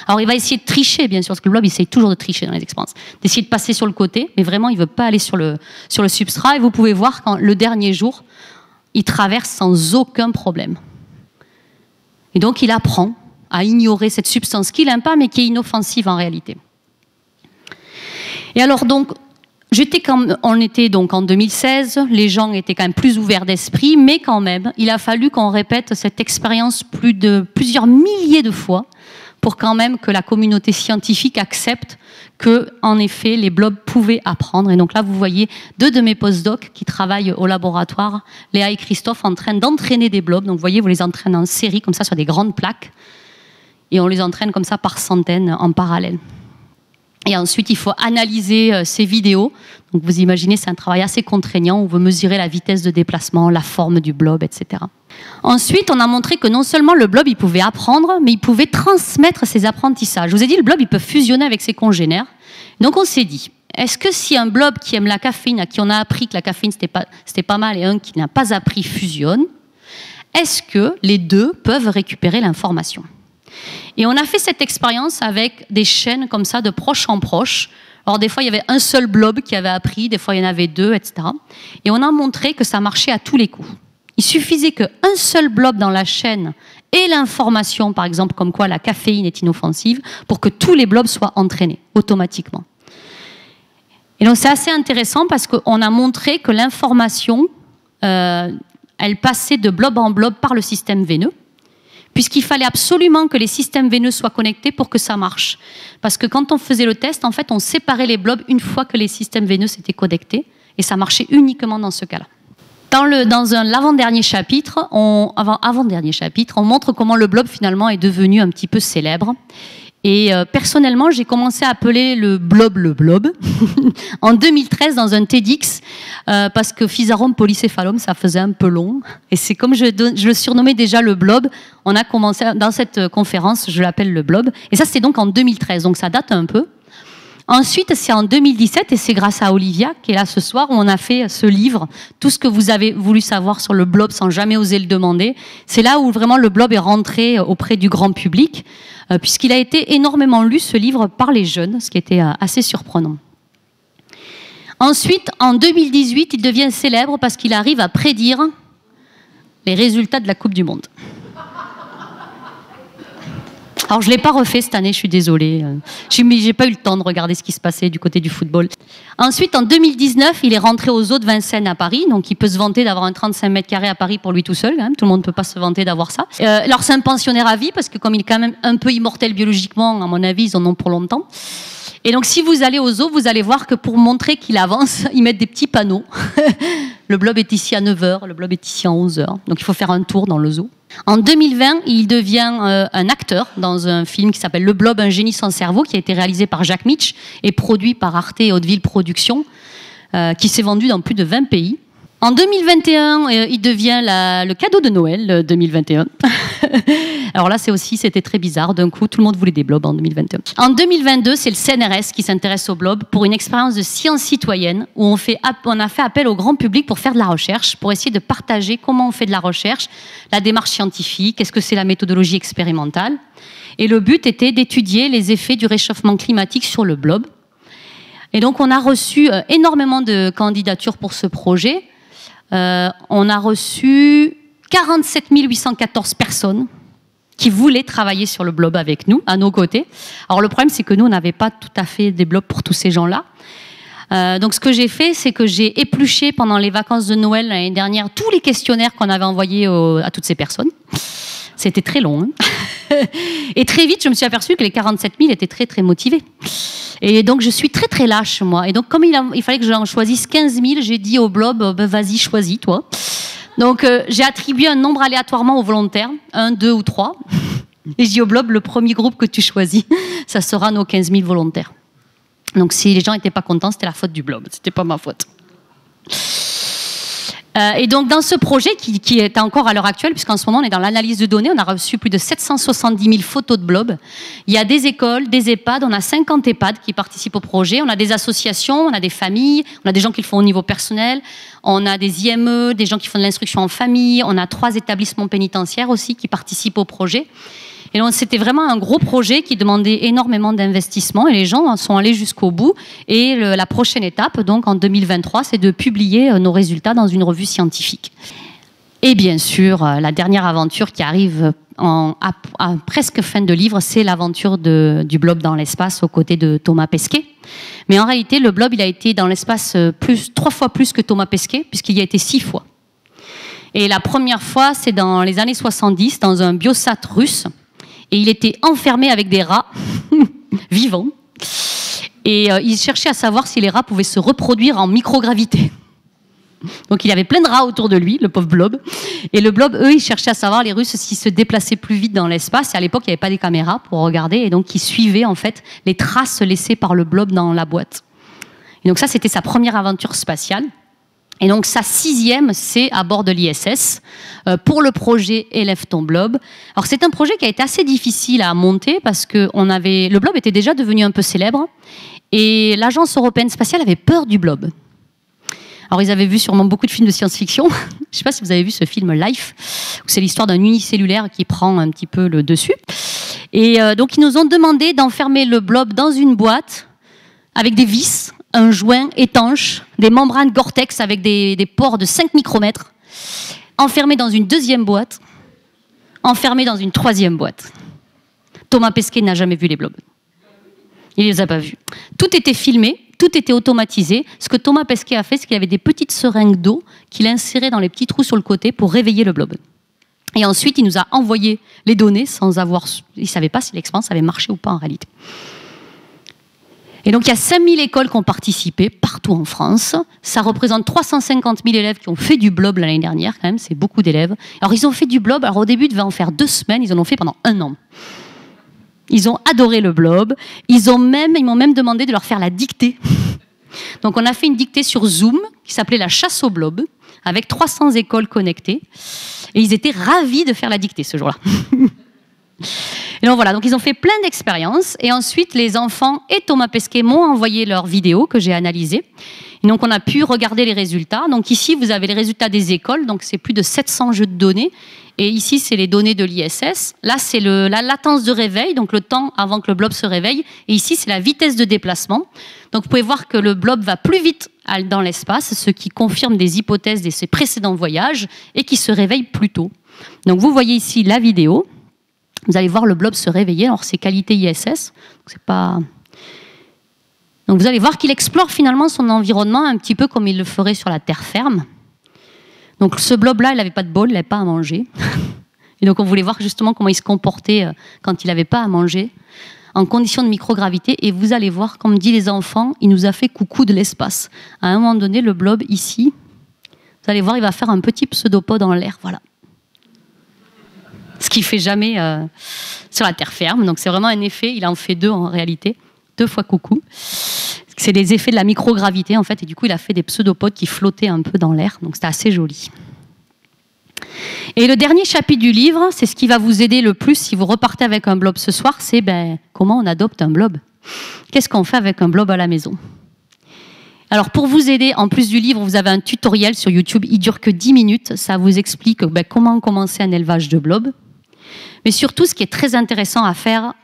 Alors, il va essayer de tricher, bien sûr, parce que le blob, il essaye toujours de tricher dans les expériences. D'essayer de passer sur le côté, mais vraiment, il ne veut pas aller sur le substrat. Et vous pouvez voir, quand le dernier jour, il traverse sans aucun problème. Et donc, il apprend à ignorer cette substance qu'il n'aime pas, mais qui est inoffensive en réalité. Et alors, donc, on était donc en 2016, les gens étaient quand même plus ouverts d'esprit, mais quand même, il a fallu qu'on répète cette expérience plusieurs milliers de fois pour quand même que la communauté scientifique accepte que, en effet, les blobs pouvaient apprendre. Et donc là, vous voyez deux de mes postdocs qui travaillent au laboratoire, Léa et Christophe, en train d'entraîner des blobs. Donc vous voyez, vous les entraînez en série, comme ça, sur des grandes plaques. Et on les entraîne comme ça par centaines en parallèle. Et ensuite, il faut analyser ces vidéos. Donc, vous imaginez, c'est un travail assez contraignant où vous mesurez la vitesse de déplacement, la forme du blob, etc. Ensuite, on a montré que non seulement le blob, il pouvait apprendre, mais il pouvait transmettre ses apprentissages. Je vous ai dit, le blob, il peut fusionner avec ses congénères. Donc, on s'est dit, est-ce que si un blob qui aime la caféine, à qui on a appris que la caféine c'était pas mal, et un qui n'a pas appris fusionne, est-ce que les deux peuvent récupérer l'information? Et on a fait cette expérience avec des chaînes comme ça, de proche en proche. Alors des fois, il y avait un seul blob qui avait appris, des fois, il y en avait deux, etc. Et on a montré que ça marchait à tous les coups. Il suffisait qu'un seul blob dans la chaîne ait l'information, par exemple, comme quoi la caféine est inoffensive, pour que tous les blobs soient entraînés automatiquement. Et donc, c'est assez intéressant parce qu'on a montré que l'information, elle passait de blob en blob par le système veineux, puisqu'il fallait absolument que les systèmes veineux soient connectés pour que ça marche. Parce que quand on faisait le test, en fait, on séparait les blobs une fois que les systèmes veineux s'étaient connectés, et ça marchait uniquement dans ce cas-là. Dans l'avant-dernier chapitre, on montre comment le blob, finalement, est devenu un petit peu célèbre. Et personnellement, j'ai commencé à appeler le blob en 2013 dans un TEDx parce que Physarum polycéphalum, ça faisait un peu long. Et c'est comme je le surnommais déjà le blob, on a commencé dans cette conférence, je l'appelle le blob. Et ça, c'était donc en 2013, donc ça date un peu. Ensuite, c'est en 2017, et c'est grâce à Olivia, qui est là ce soir, où on a fait ce livre, tout ce que vous avez voulu savoir sur le blob sans jamais oser le demander. C'est là où vraiment le blob est rentré auprès du grand public, puisqu'il a été énormément lu, ce livre, par les jeunes, ce qui était assez surprenant. Ensuite, en 2018, il devient célèbre parce qu'il arrive à prédire les résultats de la Coupe du Monde. Alors, je ne l'ai pas refait cette année, je suis désolée. J'ai pas eu le temps de regarder ce qui se passait du côté du football. Ensuite, en 2019, il est rentré aux Zoo de Vincennes à Paris. Donc, il peut se vanter d'avoir un 35 mètres carrés à Paris pour lui tout seul. Quand même. Tout le monde ne peut pas se vanter d'avoir ça. Alors, c'est un pensionnaire à vie parce que comme il est quand même un peu immortel biologiquement, à mon avis, ils en ont pour longtemps. Et donc, si vous allez aux Zoo, vous allez voir que pour montrer qu'il avance, ils mettent des petits panneaux. Le blob est ici à 9h, le blob est ici à 11h. Donc, il faut faire un tour dans le zoo. En 2020, il devient un acteur dans un film qui s'appelle Le Blob, un génie sans cerveau, qui a été réalisé par Jacques Mitch et produit par Arte et Hauteville Productions, qui s'est vendu dans plus de 20 pays. En 2021, il devient le cadeau de Noël 2021. Alors là, c'était très bizarre. D'un coup, tout le monde voulait des blobs en 2021. En 2022, c'est le CNRS qui s'intéresse aux blobs pour une expérience de science citoyenne où on a fait appel au grand public pour faire de la recherche, pour essayer de partager comment on fait de la recherche, la démarche scientifique, qu'est-ce que c'est la méthodologie expérimentale. Et le but était d'étudier les effets du réchauffement climatique sur le blob. Et donc, on a reçu énormément de candidatures pour ce projet. On a reçu 47 814 personnes qui voulaient travailler sur le blob avec nous, à nos côtés. Alors le problème, c'est que nous, on n'avait pas tout à fait des blobs pour tous ces gens-là. Donc ce que j'ai fait, c'est que j'ai épluché pendant les vacances de Noël l'année dernière tous les questionnaires qu'on avait envoyés à toutes ces personnes. C'était très long. Hein. Et très vite, je me suis aperçue que les 47 000 étaient très, très motivés. Et donc, je suis très, très lâche, moi. Et donc, comme il fallait que j'en choisisse 15 000, j'ai dit au blob, vas-y, choisis, toi. Donc, j'ai attribué un nombre aléatoirement aux volontaires, 1, 2 ou 3. Et j'ai dit au blob, le premier groupe que tu choisis, ça sera nos 15 000 volontaires. Donc, si les gens n'étaient pas contents, c'était la faute du blob. C'était pas ma faute. Et donc, dans ce projet, qui est encore à l'heure actuelle, puisqu'en ce moment, on est dans l'analyse de données, on a reçu plus de 770 000 photos de blobs. Il y a des écoles, des EHPAD, on a 50 EHPAD qui participent au projet, on a des associations, on a des familles, on a des gens qui le font au niveau personnel, on a des IME, des gens qui font de l'instruction en famille, on a 3 établissements pénitentiaires aussi qui participent au projet. Et donc, c'était vraiment un gros projet qui demandait énormément d'investissement et les gens sont allés jusqu'au bout. Et la prochaine étape, donc en 2023, c'est de publier nos résultats dans une revue scientifique. Et bien sûr, la dernière aventure qui arrive à presque fin de livre, c'est l'aventure du blob dans l'espace aux côtés de Thomas Pesquet. Mais en réalité, le blob, il a été dans l'espace 3 fois plus que Thomas Pesquet, puisqu'il y a été 6 fois. Et la première fois, c'est dans les années 70, dans un biosat russe. Et il était enfermé avec des rats vivants. Et il cherchait à savoir si les rats pouvaient se reproduire en microgravité. Donc il avait plein de rats autour de lui, le pauvre blob. Et le blob, eux, ils cherchaient à savoir, les Russes, s'ils se déplaçaient plus vite dans l'espace. Et à l'époque, il n'y avait pas des caméras pour regarder. Et donc, ils suivaient en fait les traces laissées par le blob dans la boîte. Et donc ça, c'était sa première aventure spatiale. Et donc sa 6e, c'est à bord de l'ISS pour le projet Élève ton blob. Alors c'est un projet qui a été assez difficile à monter parce que le blob était déjà devenu un peu célèbre et l'Agence européenne spatiale avait peur du blob. Alors ils avaient vu sûrement beaucoup de films de science-fiction. Je ne sais pas si vous avez vu ce film Life, où c'est l'histoire d'un unicellulaire qui prend un petit peu le dessus. Et donc ils nous ont demandé d'enfermer le blob dans une boîte avec des vis, un joint étanche, des membranes Gore-Tex avec des pores de 5 micromètres, enfermé dans une 2e boîte, enfermé dans une 3e boîte. Thomas Pesquet n'a jamais vu les blobs. Il ne les a pas vus. Tout était filmé, tout était automatisé. Ce que Thomas Pesquet a fait, c'est qu'il avait des petites seringues d'eau qu'il insérait dans les petits trous sur le côté pour réveiller le blob. Et ensuite, il nous a envoyé les données sans avoir... Il ne savait pas si l'expérience avait marché ou pas en réalité. Et donc, il y a 5000 écoles qui ont participé partout en France. Ça représente 350 000 élèves qui ont fait du blob l'année dernière, quand même. C'est beaucoup d'élèves. Alors, ils ont fait du blob. Alors, au début, ils devaient en faire 2 semaines. Ils en ont fait pendant 1 an. Ils ont adoré le blob. Ils m'ont même demandé de leur faire la dictée. Donc, on a fait une dictée sur Zoom qui s'appelait la chasse au blob, avec 300 écoles connectées. Et ils étaient ravis de faire la dictée ce jour-là. Et donc voilà, donc ils ont fait plein d'expériences et ensuite les enfants et Thomas Pesquet m'ont envoyé leurs vidéos que j'ai analysées. Et donc on a pu regarder les résultats. Donc ici vous avez les résultats des écoles, donc c'est plus de 700 jeux de données. Et ici c'est les données de l'ISS. Là c'est la latence de réveil, donc le temps avant que le blob se réveille. Et ici c'est la vitesse de déplacement. Donc vous pouvez voir que le blob va plus vite dans l'espace, ce qui confirme des hypothèses de ses précédents voyages et qui se réveille plus tôt. Donc vous voyez ici la vidéo. Vous allez voir le blob se réveiller. Alors, c'est qualité ISS. Donc, vous allez voir qu'il explore finalement son environnement un petit peu comme il le ferait sur la terre ferme. Donc, ce blob-là, il n'avait pas de bol, il n'avait pas à manger. Et donc, on voulait voir justement comment il se comportait quand il n'avait pas à manger, en conditions de microgravité. Et vous allez voir, comme dit les enfants, il nous a fait coucou de l'espace. À un moment donné, le blob, ici, vous allez voir, il va faire un petit pseudopode en l'air. Voilà. Ce qu'il ne fait jamais sur la terre ferme. Donc c'est vraiment un effet, il en fait 2 en réalité, 2 fois coucou. C'est des effets de la microgravité en fait, et du coup il a fait des pseudopodes qui flottaient un peu dans l'air, donc c'était assez joli. Et le dernier chapitre du livre, c'est ce qui va vous aider le plus si vous repartez avec un blob ce soir, c'est comment on adopte un blob. Qu'est-ce qu'on fait avec un blob à la maison ? Alors pour vous aider, en plus du livre, vous avez un tutoriel sur YouTube, il dure que 10 minutes, ça vous explique comment commencer un élevage de blob. Mais surtout, ce qui est très intéressant à faire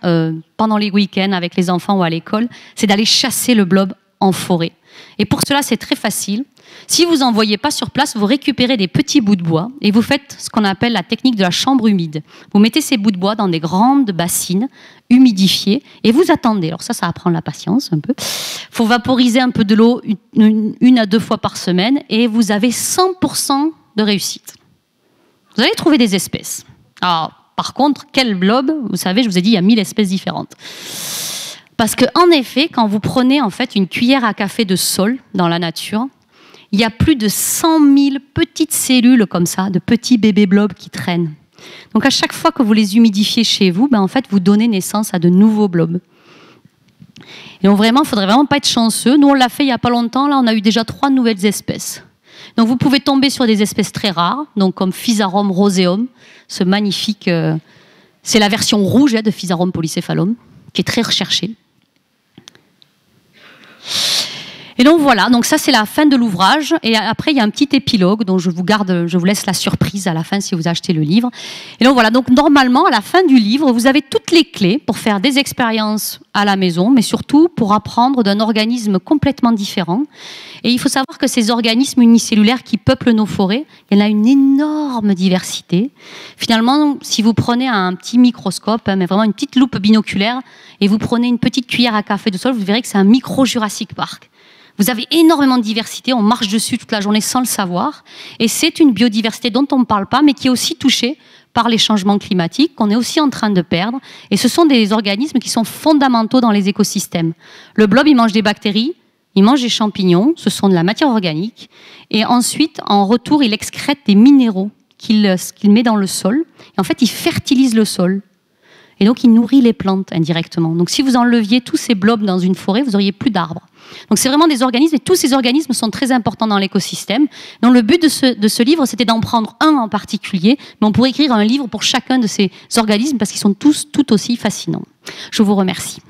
pendant les week-ends avec les enfants ou à l'école, c'est d'aller chasser le blob en forêt. Et pour cela, c'est très facile. Si vous n'en voyez pas sur place, vous récupérez des petits bouts de bois et vous faites ce qu'on appelle la technique de la chambre humide. Vous mettez ces bouts de bois dans des grandes bassines humidifiées et vous attendez. Alors ça va prendre la patience un peu. Il faut vaporiser un peu de l'eau 1 à 2 fois par semaine et vous avez 100% de réussite. Vous allez trouver des espèces. Alors, par contre, quel blob ? Vous savez, je vous ai dit, il y a 1000 espèces différentes. Parce qu'en effet, quand vous prenez en fait une cuillère à café de sol dans la nature, il y a plus de 100 000 petites cellules comme ça, de petits bébés blobs qui traînent. Donc à chaque fois que vous les humidifiez chez vous, en fait, vous donnez naissance à de nouveaux blobs. Et donc vraiment, il ne faudrait vraiment pas être chanceux. Nous, on l'a fait il n'y a pas longtemps. Là, on a eu déjà 3 nouvelles espèces. Donc vous pouvez tomber sur des espèces très rares, donc comme Physarum roseum, ce magnifique... c'est la version rouge de Physarum polycéphalum, qui est très recherchée. Et donc voilà, donc ça c'est la fin de l'ouvrage. Et après il y a un petit épilogue dont je vous laisse la surprise à la fin si vous achetez le livre. Et donc voilà, donc normalement à la fin du livre, vous avez toutes les clés pour faire des expériences à la maison, mais surtout pour apprendre d'un organisme complètement différent. Et il faut savoir que ces organismes unicellulaires qui peuplent nos forêts, il y en a une énorme diversité. Finalement, si vous prenez un petit microscope, mais vraiment une petite loupe binoculaire, et vous prenez une petite cuillère à café de sol, vous verrez que c'est un micro-Jurassic Park. Vous avez énormément de diversité, on marche dessus toute la journée sans le savoir. Et c'est une biodiversité dont on ne parle pas, mais qui est aussi touchée par les changements climatiques, qu'on est aussi en train de perdre. Et ce sont des organismes qui sont fondamentaux dans les écosystèmes. Le blob, il mange des bactéries, il mange des champignons, ce sont de la matière organique. Et ensuite, en retour, il excrète des minéraux qu'il met dans le sol. Et en fait, il fertilise le sol. Et donc, il nourrit les plantes indirectement. Donc, si vous enleviez tous ces blobs dans une forêt, vous auriez plus d'arbres. Donc, c'est vraiment des organismes, et tous ces organismes sont très importants dans l'écosystème. Donc, le but de ce livre, c'était d'en prendre un en particulier, mais on pourrait écrire un livre pour chacun de ces organismes parce qu'ils sont tous tout aussi fascinants. Je vous remercie.